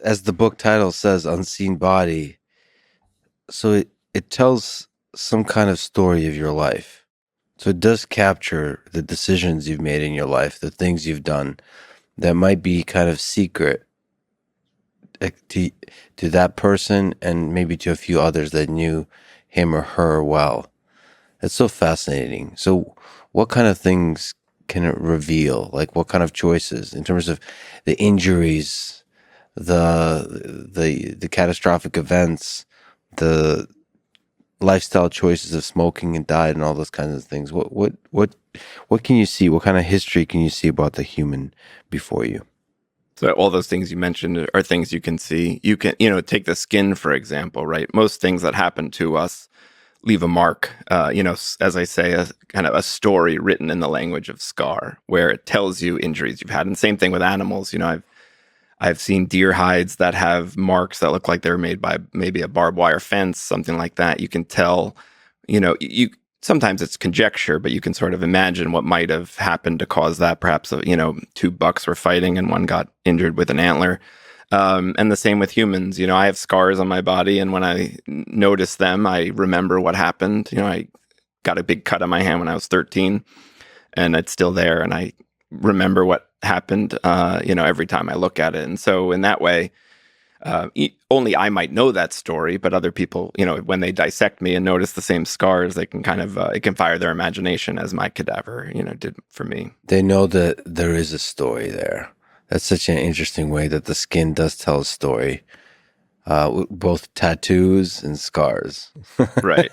as the book title says, Unseen Body. So it tells some kind of story of your life. So it does capture the decisions you've made in your life, the things you've done that might be kind of secret to that person and maybe to a few others that knew him or her well. It's so fascinating. So what kind of things can it reveal? Like what kind of choices in terms of the injuries, the catastrophic events, the lifestyle choices of smoking and diet and all those kinds of things. What can you see? What kind of history can you see about the human before you? So all those things you mentioned are things you can see. You can, take the skin, for example, right? Most things that happen to us leave a mark, as I say, a kind of a story written in the language of scar, where it tells you injuries you've had. And same thing with animals. I've seen deer hides that have marks that look like they were made by maybe a barbed wire fence, something like that. You can tell, you sometimes it's conjecture, but you can sort of imagine what might have happened to cause that. Perhaps, two bucks were fighting and one got injured with an antler. And the same with humans. I have scars on my body, and when I notice them, I remember what happened. I got a big cut on my hand when I was 13, and it's still there, and I remember what happened, every time I look at it. And so in that way, only I might know that story, but other people, when they dissect me and notice the same scars, they can kind of, it can fire their imagination as my cadaver, did for me. They know that there is a story there. That's such an interesting way that the skin does tell a story. Both tattoos and scars. Right.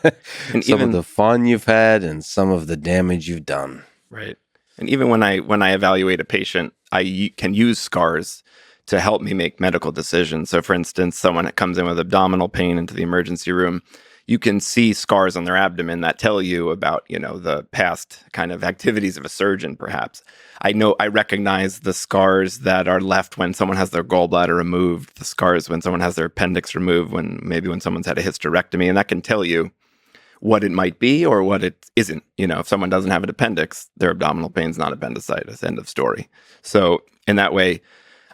And some of the fun you've had and some of the damage you've done. Right. And even when I evaluate a patient, can use scars to help me make medical decisions. So for instance, someone that comes in with abdominal pain into the emergency room, you can see scars on their abdomen that tell you about, the past kind of activities of a surgeon, perhaps. I recognize the scars that are left when someone has their gallbladder removed, the scars when someone has their appendix removed, when someone's had a hysterectomy, and that can tell you what it might be or what it isn't. If someone doesn't have an appendix, their abdominal pain's not appendicitis, end of story. So in that way,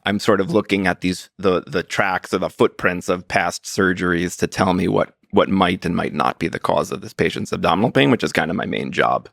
I'm sort of looking at the tracks or the footprints of past surgeries to tell me what might and might not be the cause of this patient's abdominal pain, which is kind of my main job.